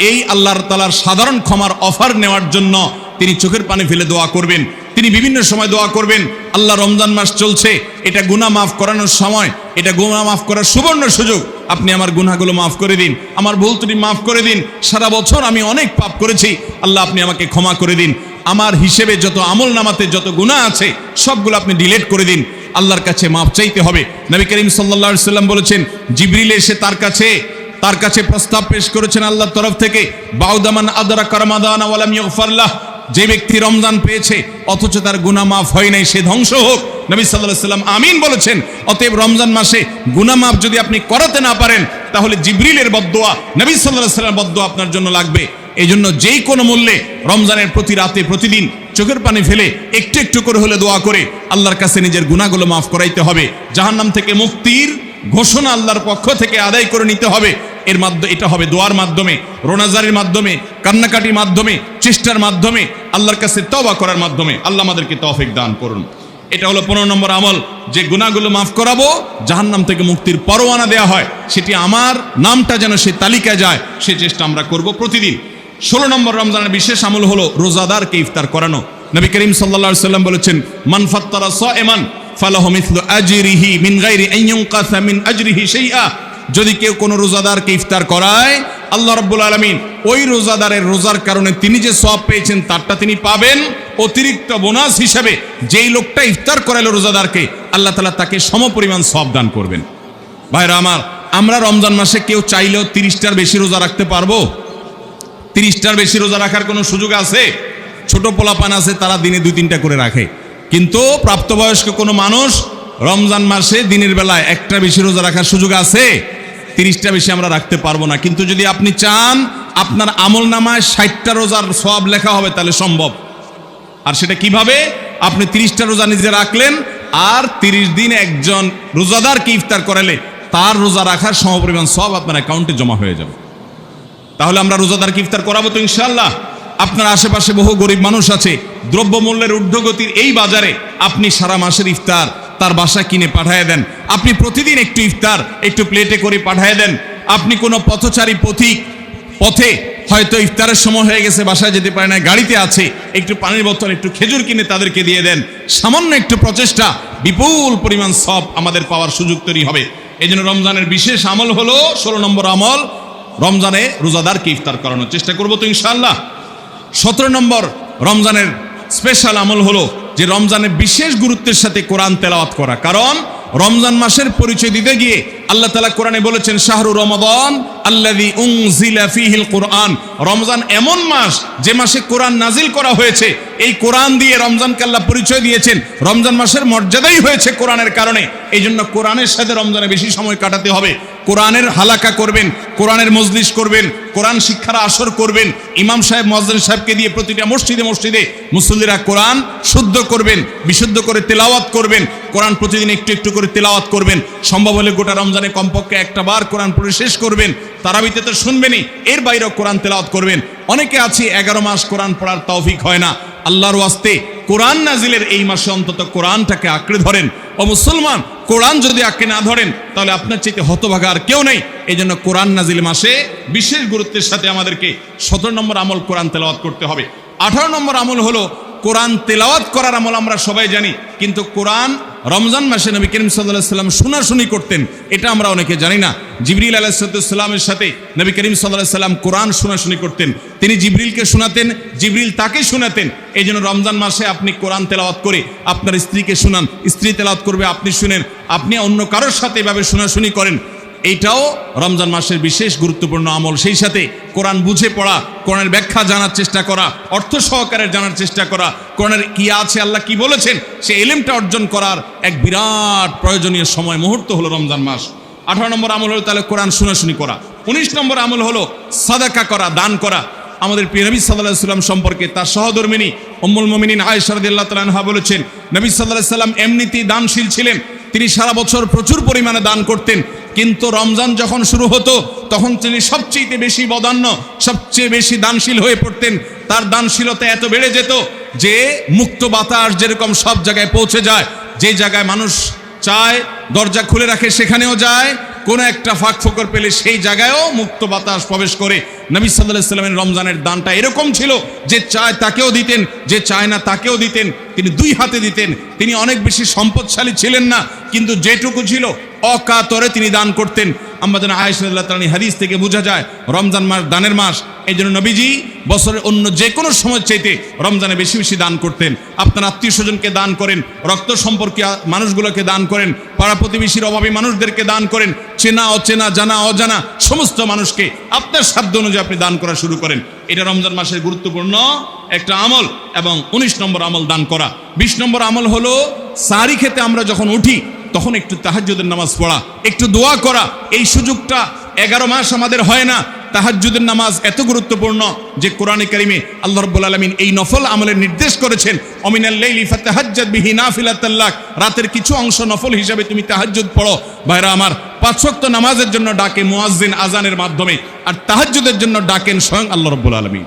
[SPEAKER 1] এই আল্লাহর তাআলার সাধারণ ক্ষমার অফার নেওয়ার জন্য তিনি চোখের পানি ফেলে দোয়া করবেন, তিনি বিভিন্ন সময় দোয়া করবেন, আল্লাহ রমজান মাস চলছে, এটা গুনাহ মাফ করানোর সময়, এটা গুনাহ মাফ করার সুবর্ণ সুযোগ, আপনি আমার গুনাহগুলো মাফ করে দিন, আমার ভুল ত্রুটি মাফ করে দিন, সারা বছর আমি অনেক পাপ করেছি, আল্লাহ আপনি আমাকে ক্ষমা করে দিন, আমার হিসেবে যত আমল নামাতে যত গুনাহ আছে সবগুলো আপনি ডিলিট করে দিন। আল্লাহর কাছে মাফ চাইতে হবে। নবী করিম সাল্লাল্লাহু আলাইহি সাল্লাম বলেছেন, জিবরিল এসে তার কাছে প্রস্তাব পেশ করেছেন আল্লাহর তরফ থেকে, বাউদামান আদরাকা রমাদান ওয়া লাম ইগফার লাহ, যে ব্যক্তি রমজান পেয়েছে অথচ তার গুনাহ মাফ হয় নাই, সে ধ্বংস হোক। নবী সাল্লাল্লাহু আলাইহি সাল্লাম আমিন বলেছেন। অতএব রমজান মাসে গুনাহ মাফ যদি আপনি করাতে না পারেন, তাহলে জিবরিলের বদদোয়া, নবী সাল্লাল্লাহু আলাইহি সাল্লামের বদদোয়া আপনার জন্য লাগবে। এই জন্য যেই কোনো মূল্যে রমজানের প্রতি রাতে প্রতিদিন চোখের পানি ফেলে একটু একটু করে হলে দোয়া করে আল্লাহর কাছে নিজের গুনাহগুলো মাফ করাইতে হবে। জাহান্নাম থেকে মুক্তির ঘোষণা আল্লাহর পক্ষ থেকে আদায় করে নিতে হবে। এর মাধ্যমে এটা হবে দোয়ার মাধ্যমে, রোনাজারির মাধ্যমে, কান্নাকাটির মাধ্যমে, চেষ্টার মাধ্যমে, আল্লাহর কাছে তওবা করার মাধ্যমে। আল্লাহ আমাদেরকে তৌফিক দান করুন। এটা হলো 15 নম্বর আমল, যে গুনাহগুলো মাফ করাবো, জাহান্নাম থেকে মুক্তির পরোয়ানা দেওয়া হয়, সেটি আমার নামটা যেন সেই তালিকায় যায়, সে চেষ্টা আমরা করব প্রতিদিন। 16 নম্বর রমজানের বিশেষ আমল হলো রোজাদারকে ইফতার করানো। নবী করিম সাল্লাল্লাহু আলাইহি সাল্লাম বলেছেন, মান ফাত্তারা সাইমান ফালাহু মিসলু আজরিহি মিন গায়রি আন ইউনকাসা মিন আজরিহি শাইআ, যদি কেউ কোনো রোজাদারকে ইফতার করায়, আল্লাহ রাব্বুল আলামিন ওই রোজাদারের রোজার কারণে তিনি যে সওয়াব পেয়েছেন তারটা তিনি পাবেন, অতিরিক্ত বোনাস হিসাবে যেই লোকটা ইফতার করালো রোজাদারকে, আল্লাহ তাআলা তাকে সমপরিমাণ সওয়াব দান করবেন। ভাইরা আমার, আমরা রমজান মাসে কেউ চাইলেও 30টার বেশি রোজা রাখতে পারবো? 30টার বেশি রোজা রাখার কোনো সুযোগ আছে? ছোট পোলাপান আছে, তারা দিনে 2-3টা করে রাখে, কিন্তু প্রাপ্তবয়স্ক কোনো মানুষ রমজান মাসে দিনের বেলায় একটা বেশি রোজা রাখার সুযোগ আছে? 30টা বেশি আমরা রাখতে পারবো না। কিন্তু যদি আপনি চান আপনার আমল নামায় 60টা রোজার সওয়াব লেখা হবে, তাহলে সম্ভব। আর সেটা কিভাবে? আপনি 30টা রোজা নিজে রাখলেন, আর 30 দিন একজন রোজাদারকে ইফতার করালে তার রোজা রাখার সমপরিমাণ সওয়াব আপনার অ্যাকাউন্টে জমা হয়ে যাবে। তাহলে আমরা রোজাদারকে ইফতার করাবো তো ইনশাআল্লাহ। আপনার আশেপাশে বহু গরিব মানুষ আছে, দ্রব্যমূল্যের ঊর্ধ্বগতির এই বাজারে আপনি সারা মাসের ইফতার তার বাসায় কিনে পাঠিয়ে দেন, আপনি প্রতিদিন একটু ইফতার একটু প্লেটে করে পাঠিয়ে দেন। আপনি কোনো পথচারী পথে হয়তো ইফতারের সময় হয়ে গেছে, বাসায় যেতে পারে না, গাড়িতে আছে, একটু পানির বোতল একটু খেজুর কিনে তাদেরকে দিয়ে দেন। সামান্য একটু প্রচেষ্টা বিপুল পরিমাণ সওয়াব আমাদের পাওয়ার সুযোগ তৈরি হবে। এই জন্য রমজানের বিশেষ আমল হলো 16 নম্বর আমল, রমজানে রোজাদারকে ইফতার করানোর চেষ্টা করবো তো ইনশাআল্লাহ। 17 নম্বর রমজানের স্পেশাল আমল হলো যে রমজানে বিশেষ গুরুত্বের সাথে কোরআন তেলাওয়াত করা। কারণ রমজান মাসের পরিচয় দিতে গিয়ে আল্লাহ তাআলা কোরআনে বলেছেন শাহরু রমাদান আল্লাযী উনজিলা ফীহিল কুরআন, রমজান এমন মাস যে মাসে কোরআন নাজিল করা হয়েছে। এই কোরআন দিয়ে রমজানকে আল্লাহ পরিচয় দিয়েছেন, রমজান মাসের মর্যাদাই হয়েছে কোরআনের কারণে। এই জন্য কোরআনের সাথে রমজানে বেশি সময় কাটাতে হবে। কোরআনের হালাকা করবেন, কোরআনের মজলিস করবেন, কোরআন শিক্ষার আসর করবেন, ইমাম সাহেব মুয়াজ্জিন সাহেবকে দিয়ে প্রতিটা মসজিদে মসজিদে মুসল্লিরা কোরআন শুদ্ধ করবেন, বিশুদ্ধ করে তেলাওয়াত করবেন, কোরআন প্রতিদিন একটু একটু করে তেলাওয়াত করবেন। সম্ভব হলে গোটা রমজানে কমপক্ষে একটা বার কোরআন পড়ে শেষ করবেন। তারাবিতে তো শুনবেনই, এর বাইরেও কোরআন তেলাওয়াত করবেন। অনেকে আছে 11 মাস কোরআন পড়ার তৌফিক হয় না, আল্লাহর ওয়াস্তে কোরআন নাজিলের এই মাসে অন্তত কোরআনটাকে আঁকড়ে ধরেন। ও মুসলমান, কোরআন যদি আঁকড়ে না ধরেন তাহলে আপনার চাইতে হতভাগা আর কেউ নেই। এই জন্য কোরআন নাজিল মাসে বিশেষ গুরুত্বের সাথে আমাদেরকে 17 নম্বর আমল কোরআন তেলাওয়াত করতে হবে। 18 নম্বর আমল হলো কোরআন তেলাওয়াত করার আমল। আমরা সবাই জানি, কিন্তু কোরআন রমজান মাসে নবী করিম সাল্লাল্লাহু আলাইহি ওয়াসাল্লাম শোনাশুনি করতেন, এটা আমরা অনেকে জানি না। জিবরিল আলাইহিস সালামের সাথে নবী করিম সাল্লাল্লাহু আলাইহি ওয়াসাল্লাম কোরআন শোনাশুনি করতেন। তিনি জিবরিলকে শোনাতেন, জিবরিল তাকে শোনাতেন। এই জন্য রমজান মাসে আপনি কোরআন তেলাওয়াত করে আপনার স্ত্রীকে শোনান, স্ত্রী তেলাওয়াত করবে, আপনি শুনেন, আপনি অন্য কারোর সাথে এভাবে শোনাশুনি করেন। এইটাও রমজান মাসের বিশেষ গুরুত্বপূর্ণ আমল। সেই সাথে কোরআন বুঝে পড়া, কোরআনের ব্যাখ্যা জানার চেষ্টা করা, অর্থ সহকারে জানার চেষ্টা করা, কোরআনের কি আছে, আল্লাহ কি বলেছেন, সে ইলমটা অর্জন করার এক বিরাট প্রয়োজনীয় সময় মুহূর্ত হলো রমজান মাস। 18 নম্বর আমল হলো তাহলে কোরআন শোনাশুনি করা। 19 নম্বর আমল হলো সাদাকা করা, দান করা। আমাদের প্রিয় নবী সাল্লাল্লাহু আলাইহি ওয়াসাল্লাম সম্পর্কে তার সহধর্মিনী উম্মুল মুমিনিন আয়েশা রাদিয়াল্লাহু তাআলা আনহা বলেছেন, নবী সাল্লাল্লাহু আলাইহি ওয়াসাল্লাম এমনিতেই দানশীল ছিলেন। তিনি সারা বছর প্রচুর পরিমাণে দান করতেন, কিন্তু রমজান যখন শুরু হতো তখন তিনি সবচেয়ে বেশি বদান্য, সবচেয়ে বেশি দানশীল হয়ে পড়তেন। তার দানশীলতা এত বেড়ে যেত যে মুক্ত বাতাস যেরকম সব জায়গায় পৌঁছে যায়, যে জায়গায় মানুষ চায় দরজা খুলে রাখে সেখানেও যায়, কোনো একটা ফাঁক ফোকর পেলে সেই জায়গায়ও মুক্ত বাতাস প্রবেশ করে। নবী সাল্লাল্লাহু আলাইহি ওয়াসাল্লামের রমজানের দানটা এরকম ছিল যে চায় তাকেও দিতেন, যে চায় না তাকেও দিতেন। তিনি দুই হাতে দিতেন। তিনি অনেক বেশি সম্পদশালী ছিলেন না, কিন্তু যেটুকু ছিল অকাতরে তিনি দান করতেন। আমাদের আয়েশা রাদিয়াল্লাহু তাআলা হাদিস থেকে বোঝা যায় রমজান মাস দানের মাস। এই জন্য নবীজি বছরের অন্য যে কোনো সময় চাইতে রমজানে বেশি বেশি দান করতেন। আপনার আত্মীয় স্বজনকে দান করেন, রক্ত সম্পর্কীয় মানুষগুলোকে দান করেন, পাড়া প্রতিবেশীর অভাবী মানুষদেরকে দান করেন, চেনা অচেনা জানা অজানা সমস্ত মানুষকে আপনার সাধ্য অনুযায়ী আপনি দান করা শুরু করেন। এটা রমজান মাসের গুরুত্বপূর্ণ একটা আমল। এবং 19 নম্বর আমল দান করা। 20 নম্বর আমল হলো সাহরি খেতে আমরা যখন উঠি তখন একটু তাহাজ্জুদের নামাজ পড়া, একটু দোয়া করা। এই সুযোগটা 11 মাস আমাদের হয় না। তাহাজ্জুদের নামাজ এত গুরুত্বপূর্ণ যে কোরআনে কারিমে আল্লাহ রাব্বুল আলামিন এই নফল আমলের নির্দেশ করেছেন, অমিনাল লাইলি ফাতাহাজ্জাদ বিহি নাফিলাতাল লাক, রাতের কিছু অংশ নফল হিসাবে তুমি তাহাজ্জুদ পড়ো। ভাইরা আমার, 5 ওয়াক্ত নামাজের জন্য ডাকে মুয়াজ্জিন আজানের মাধ্যমে, আর তাহাজ্জুদের জন্য ডাকেন স্বয়ং আল্লাহ রাব্বুল আলামিন।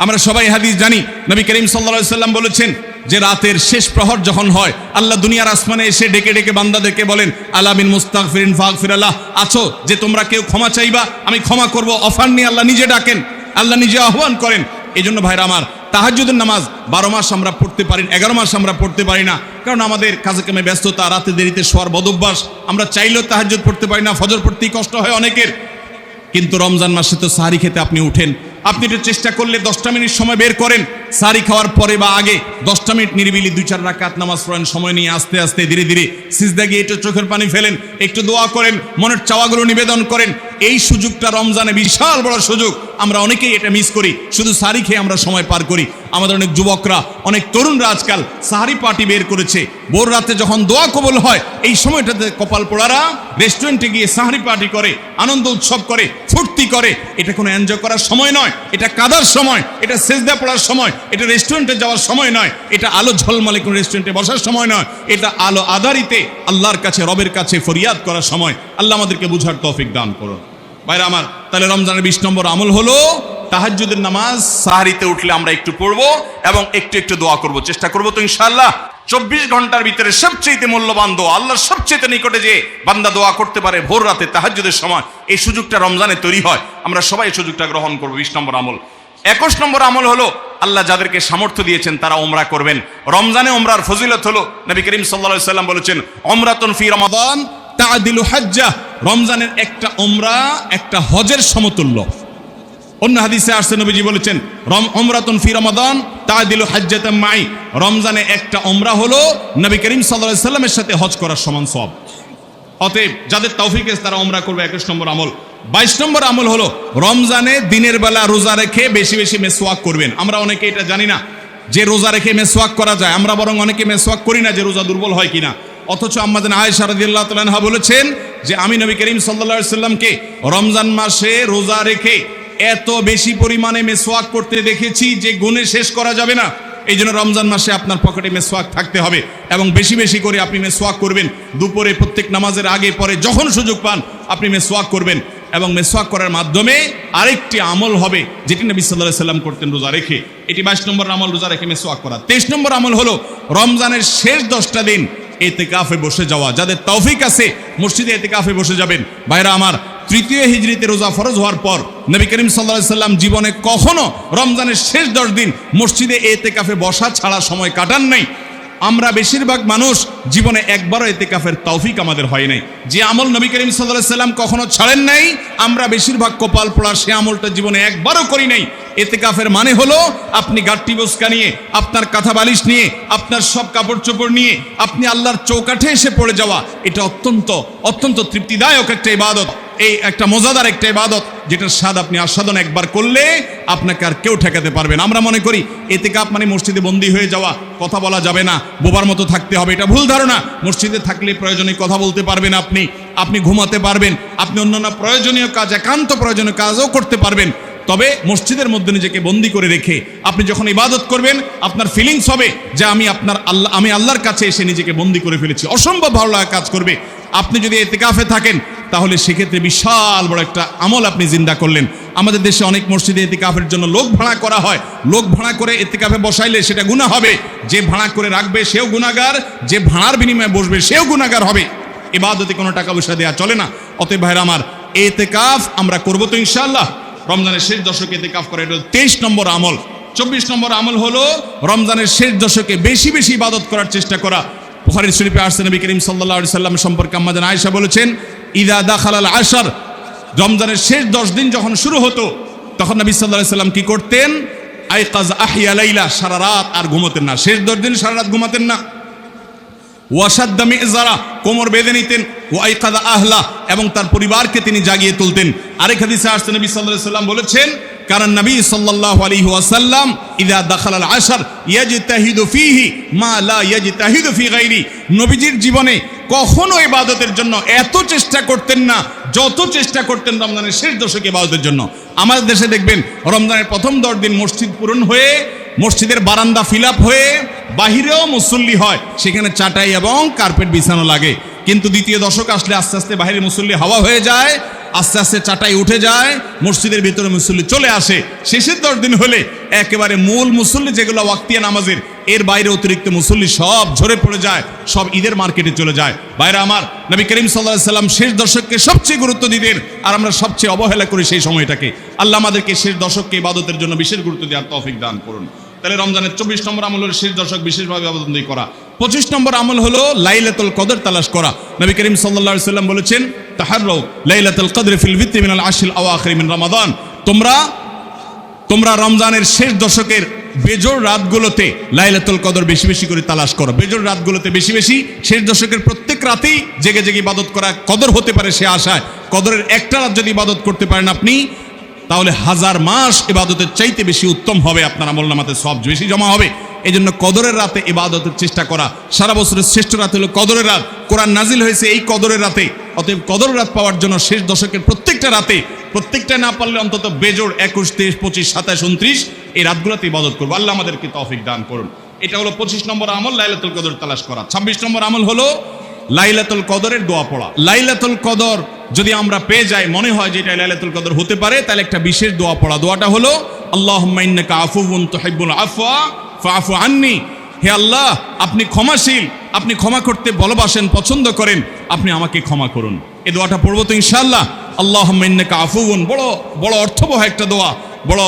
[SPEAKER 1] আমরা সবাই হাদিস জানি, নবী করিম সাল্লাল্লাহু আলাইহি ওয়াসাল্লাম বলেছেন যে রাতের শেষ প্রহর যখন হয় আল্লাহ দুনিয়ার আসমানে এসে ডেকে ডেকে বান্দাদেরকে বলেন, আলা মিন মুস্তাগফিরিন ফাগফিরাল্লাহ, আছো যে তোমরা কেউ ক্ষমা চাইবা আমি ক্ষমা করব। অফার নিয়ে আল্লাহ নিজে ডাকেন, আল্লাহ নিজে আহ্বান করেন। এই জন্য ভাইরা আমার, তাহাজ্জুদের নামাজ 12 মাস আমরা পড়তে পারি, 11 মাস আমরা পড়তে পারি না, কারণ আমাদের কাজে কামে ব্যস্ততা, রাতে দেরিতে শোয়ার বদভ্যাস। আমরা চাইলেও তাহাজ্জুদ পড়তে পারি না, ফজর পড়তেই কষ্ট হয় অনেকের। কিন্তু রমজান মাসে তো সাহরি খেতে আপনি উঠেন, আপনি একটু চেষ্টা করলে 10টা মিনিট সময় বের করেন, সাহরি খাওয়ার পরে বা আগে 10টা মিনিট নিরিবিলি 2-4 রাকাত নামাজ পড়েন, সময় নিয়ে আস্তে আস্তে ধীরে ধীরে সিজদা গিয়ে একটু চোখের পানি ফেলেন, একটু দোয়া করেন, মনের চাওয়াগুলো নিবেদন করেন। এই সুযোগটা রমজানে বিশাল বড় সুযোগ। আমরা অনেকেই এটা মিস করি, শুধু সাহরি খেয়ে আমরা সময় পার করি। আমাদের অনেক যুবকরা, অনেক তরুণরা আজকাল সাহরি পার্টি বের করেছে। ভোর রাতে যখন দোয়া কবুল হয় এই সময়টাতে কপাল পোড়ারা রেস্টুরেন্টে গিয়ে সাহরি পার্টি করে, আনন্দ উৎসব করে, ফুর্তি করে। এটা কোনো এনজয় করার সময় নয়, এটা কাদার সময়, এটা সেজদা পড়ার সময়, এটা রেস্টুরেন্টে যাওয়ার সময় নয়, এটা আলো ঝলমলে কোনো রেস্টুরেন্টে বসার সময় নয়, এটা আলো আধারিতে আল্লাহর কাছে, রবের কাছে ফরিয়াদ করার সময়। আল্লাহ আমাদেরকে বুঝার তৌফিক দান করুন। ভাইরা আমার, তাহলে রমজানের 20 নম্বর আমল হলো তাহাজ্জুদের নামাজ সাহরিতে উঠলে আমরা একটু পড়বো এবং একটু একটু দোয়া করব, চেষ্টা করবো তো ইনশাআল্লাহ। 24 ঘন্টার ভিতরে সবচেয়ে মূল্যবান দোয়া, আল্লাহর সবচেয়ে নিকটে যে বান্দা দোয়া করতে পারে ভোর রাতে তাহাজ্জুদের সময়, এই সুযোগটা রমজানে তৈরি হয়। আমরা সবাই এই সুযোগটা গ্রহণ করবো। 20 নম্বর আমল। 21 নম্বর আমল হলো আল্লাহ যাদেরকে সামর্থ্য দিয়েছেন তারা উমরা করবেন। রমজানে উমরার ফজিলত হলো, নবী করিম সাল্লাল্লাহু আলাইহি ওয়াসাল্লাম বলেছেন, উমরাতুন ফি রমাদান তাআদিলু হাজ্জা, রমজানের একটা উমরা একটা হজের সমতুল্য। অন্য হাদিসে আসছে নবীজি বলেছেন উমরাতুন ফি রমাদান তাআদিলু হাজ্জাতাম মাই, রমজানে একটা উমরা হলো নবী করিম সাল্লাল্লাহু আলাইহি সাল্লামের সাথে হজ করার সমান সওয়াব। অতএব যাদের তৌফিক আছে তারা উমরা করবে 21 নম্বর আমল। 22 নম্বর আমল হলো রমজানে দিনের বেলা রোজা রেখে বেশি বেশি মেসওয়াক করবেন। আমরা অনেকে এটা জানি না যে রোজা রেখে মেসওয়াক করা যায়, আমরা বরং অনেকে মেসওয়াক করি না যে রোজা দুর্বল হয় কিনা। অথচ আম্মা জান আয়েশা রাদিয়াল্লাহু তাআলা আনহা বলেছেন যে আমি নবী করিম সাল্লাল্লাহু আলাইহি সাল্লামকে রমজান মাসে রোজা রেখে এত বেশি পরিমাণে মেসওয়াক করতে দেখেছি যে গুণে শেষ করা যাবে না। এই জন্য রমজান মাসে আপনার পকেটে মেসওয়াক থাকতে হবে এবং বেশি বেশি করে আপনি মেসওয়াক করবেন। দুপুরে প্রত্যেক নামাজের আগে পরে যখন সুযোগ পান আপনি মেসওয়াক করবেন এবং মেসওয়াক করার মাধ্যমে আরেকটি আমল হবে যেটি নবী সাল্লাল্লাহু আলাইহি সাল্লাম করতেন রোজা রেখে। এটি 22 নম্বর আমল, রোজা রেখে মেসওয়াক করা। 23 নম্বর আমল হলো রমজানের শেষ 10টা দিন ইতিকাফে বসে যাওয়া। যাদের তৌফিক আছে মসজিদে ইতিকাফে বসে যাবেন। ভাইরা আমার, তৃতীয় হিজরিতে রোজা ফরজ হওয়ার পর নবী করিম সাল্লাল্লাহু আলাইহি সাল্লাম জীবনে কখনো রমজানের শেষ 10 দিন মসজিদে ইতিকাফে বসা ছাড়া সময় কাটান নাই। আমরা বেশিরভাগ মানুষ জীবনে একবারও ইতিকাফের তৌফিক আমাদের হয় নাই। যে আমল নবী করিম সাল্লাল্লাহু আলাইহি সাল্লাম কখনো ছাড়েন নাই, আমরা বেশিরভাগ কপাল পোড়া সে আমলটা জীবনে একবারও করি নাই। ইতিকাফের মানে হলো আপনি গাট্টি বসকা নিয়ে, আপনার কাঁথা বালিশ নিয়ে, আপনার সব কাপড় চোপড় নিয়ে আপনি আল্লাহর চৌকাঠে এসে পড়ে যাওয়া। এটা অত্যন্ত অত্যন্ত তৃপ্তিদায়ক একটা ইবাদত, এই একটা মজাদার একটা ইবাদত যেটার স্বাদ আপনি আস্বাদন একবার করলে আপনাকে আর কেউ ঠেকাতে পারবে না। আমরা মনে করি ইতিকাফ মানে মসজিদে বন্দী হয়ে যাওয়া, কথা বলা যাবে না, বোবার মতো থাকতে হবে। এটা ভুল ধারণা। মসজিদে থাকলে প্রয়োজনীয় কথা বলতে পারবেন, আপনি ঘুমাতে পারবেন, আপনি অন্যান্য প্রয়োজনীয় কাজ, একান্ত প্রয়োজনীয় কাজও করতে পারবেন। তবে মসজিদের মধ্যে নিজেকে বন্দী করে রেখে আপনি যখন ইবাদত করবেন আপনার ফিলিংস হবে যে আমি আল্লাহর কাছে এসে নিজেকে বন্দী করে ফেলেছি। অসম্ভব ভালো লাগা কাজ করবে। আপনি যদি ইতিকাফে থাকেন তাহলে সেক্ষেত্রে বিশাল বড় একটা আমল আপনি জিন্দা করলেন। আমাদের দেশে অনেক মসজিদে ইতিকাফের জন্য লোক ভাড়া করা হয়। লোক ভাড়া করে ইতিকাফে বসাইলে সেটা গুনাহ হবে। যে ভাড়া করে রাখবে সেও গুনাহগার, যে ভাড়ার বিনিময়ে বসবে সেও গুনাহগার হবে। ইবাদতে কোনো টাকা পয়সা দেওয়া চলে না। অতএব ভাইরা আমার, ইতিকাফ আমরা করবো তো ইনশাআল্লাহ। রমজানের শেষ দশকে ইতিকাফ করা, এটা 23 নম্বর আমল। 24 নম্বর আমল হলো রমজানের শেষ দশকে বেশি বেশি ইবাদত করার চেষ্টা করা। বুখারী শরীফে আসছে নবী করিম সাল্লাল্লাহু আলাইহি সাল্লাম সম্পর্কে আম্মা জান আয়েশা বলেছেন, ইদা দাখালাল আশর, রমজানের শেষ 10 দিন যখন শুরু হতো তখন নবী সাল্লাল্লাহু আলাইহি সাল্লাম কি করতেন? আইকাজ আহিয়া লাইলা, সারা রাত আর ঘুমাতেন না। শেষ 10 দিন সারা রাত ঘুমাতেন না। ওয়াসাদ্দা মিযজারা, কোমর বেঁধে নিতেন। ওয়াইকাদা আহলা, এবং তার পরিবারকে তিনি জাগিয়ে তুলতেন। আরেক হাদিসে আসছে নবী সাল্লাল্লাহু আলাইহি সাল্লাম বলেছেন, কারণ নবী সাল্লাল্লাহু আলাইহি ওয়াসাল্লাম ইদা দাখালাল আশর ইয়াজতাহিদু ফীহি মা লা ইয়াজতাহিদু ফী গায়রি, নবীজির জীবনে কখনো ইবাদতের জন্য এত চেষ্টা করতেন না যত চেষ্টা করতেন রমজানের শেষ দশকে ইবাদতের জন্য। আমাদের দেশে দেখবেন রমজানের প্রথম 10 দিন মসজিদ পূরণ হয়ে, মসজিদের বারান্দা ফিল আপ হয়ে, বাহিরেও মুসল্লি হয়, সেখানে চাটাই এবং কার্পেট বিছানো লাগে। কিন্তু দ্বিতীয় দশক আসলে আস্তে আস্তে বাইরে মুসল্লি হাওয়া হয়ে যায়, আস্তে আস্তে চাটাই উঠে যায়, মসজিদের ভিতরে মুসল্লি চলে আসে। শেষের 10 দিন হলে একেবারে মূল মুসল্লি যেগুলো ওয়াক্তিয়া নামাজের, এর বাইরে অতিরিক্ত মুসল্লি সব ঝরে পড়ে যায়, সব ঈদের মার্কেটে চলে যায়। ভাইরা আমার, নবী করিম সাল্লাল্লাহু আলাইহি সাল্লাম শেষ দশককে সবচেয়ে গুরুত্ব দিতেন, আর আমরা সবচেয়ে অবহেলা করি সেই সময়টাকে। আল্লাহ আমাদেরকে শেষ দশককে ইবাদতের জন্য বিশেষ গুরুত্ব দেওয়ার তৌফিক দান করুন। তাহলে রমজানের 24 নম্বর আমল হলো শেষ দশক বিশেষভাবে ইবাদতবন্দি করা। 25 নম্বর আমল হলো লাইলাতুল কদর তালাশ করা। নবী করিম সাল্লাল্লাহু আলাইহি সাল্লাম বলেছেন, তাহাররু লাইলাতুল কদর ফিল ভিতরি মিনাল আশরিল আওয়াখির মিন রমাদান, তোমরা রমজানের শেষ দশকের বেজোড় রাতগুলোতে লাইলাতুল কদর বেশি বেশি করে তালাশ করো। বেজোড় রাতগুলোতে বেশি বেশি, শেষ দশকের প্রত্যেক রাতেই জেগে জেগে ইবাদত করা কদর হতে পারে সে আশায়। কদরের একটা রাত যদি ইবাদত করতে পারেন আপনি, তাহলে 1000 মাস ইবাদতের চাইতে বেশি উত্তম হবে, আপনার আমলনামাতে সওয়াব বেশি জমা হবে। এই জন্য কদরের রাতে ইবাদতের চেষ্টা করা। সারা বছরের শ্রেষ্ঠ রাত হলো কদরের রাত। কোরআন নাজিল হয়েছে এই কদরের রাতে। অতএব কদরের রাত পাওয়ার জন্য শেষ দশকের প্রত্যেকটা রাতে, প্রত্যেকটা না পারলে অন্তত বেজোড় 21, 23, 25, 27, 29 এই রাতগুলোতে ইবাদত করবো। আল্লাহ আমাদেরকে তৌফিক দান করুন। এটা হলো 25 নম্বর আমল, লাইলাতুল কদর তালাশ করা। 26 নম্বর আমল হলো লাইলাতুল কদরের দোয়া পড়া। লাইলাতুল কদর যদি আমরা পেয়ে যাই, মনে হয় যে এটা লাইলাতুল কদর হতে পারে, তাহলে একটা বিশেষ দোয়া পড়া। দোয়াটা হলো, আল্লাহুম্মা ইন্নাকা আফুউন তুহিব্বুল আফওয়া ফাআফু আন্নি, হে আল্লাহ আপনি ক্ষমাশীল, আপনি ক্ষমা করতে ভালোবাসেন, পছন্দ করেন, আপনি আমাকে ক্ষমা করুন। এই দোয়াটা পড়বো তো ইনশাআল্লাহ। আল্লাহুম্মা ইন্নাকা আফুউন, বড় বড় অর্থবহ একটা দোয়া, বড়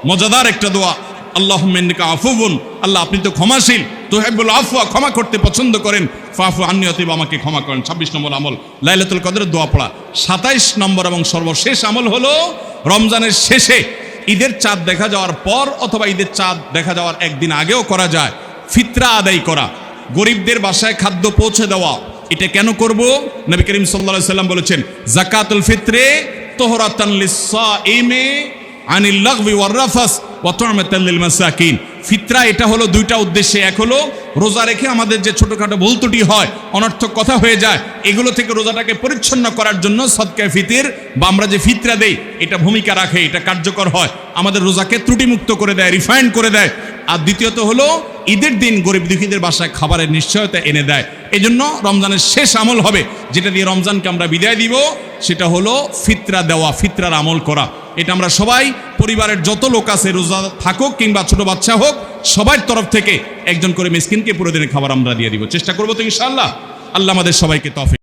[SPEAKER 1] মজাদার একটা দোয়া। আল্লাহুম্মা ইন্নাকা আফুউন, আল্লাহ আপনি তো ক্ষমাশীল, তুহিব্বুল আফওয়া, ক্ষমা করতে পছন্দ করেন, ফাফু আন্নী অতএব আমাকে ক্ষমা করেন। 26 নম্বর আমল লাইলাতুল কদরের দোয়া পড়া। 27 নম্বর এবং সর্বশেষ আমল হলো রমজানের শেষে ঈদের চাঁদ দেখা যাওয়ার পর অথবা ঈদের চাঁদ দেখা যাওয়ার একদিন আগেও করা যায় ফিতরা আদায় করা, গরিবদের বাসায় খাদ্য পৌঁছে দেওয়া। এটা কেন করব? নবী করিম সাল্লাল্লাহু আলাইহি সাল্লাম বলেছেন, যাকাতুল ফিত্রে তোহরাতান লিস-সাইমি আনিল লাগবি ওয়ার রাফাস ওয়া তু'মাতাল লিল মাসাকিন। ফিতরা এটা হলো দুইটা উদ্দেশ্যে, এক হলো রোজা রেখে আমাদের যে ছোটখাটো ভুল ত্রুটি হয়, অনর্থক কথা হয়ে যায়, এগুলো থেকে রোজাটাকে পরিচ্ছন্ন করার জন্য সদকায়ে ফিতর বা আমরা যে ফিতরা দেই এটা ভূমিকা রাখে, এটা কার্যকর হয়, আমাদের রোজাকে ত্রুটিমুক্ত করে দেয়, রিফাইন্ড করে দেয়। আর দ্বিতীয়ত হলো ঈদের দিন গরিব দুঃখীদের বাসায় খাবারের নিশ্চয়তা এনে দেয়। এজন্য রমজানের শেষ আমল হবে যেটা দিয়ে রমজানকে আমরা বিদায় দিব, সেটা হলো ফিতরা দেওয়া, ফিতরার আমল করা। এটা আমরা সবাই, পরিবারের যত লোক আছে, রোজা থাকুক কিংবা ছোট বাচ্চা হোক, সবার তরফ থেকে একজন করে মিসকিনকে পুরো দিনের খাবার আমরা দিয়ে দিব। চেষ্টা করবো তো ইনশাআল্লাহ। আল্লাহ আমাদের সবাইকে তৌফিক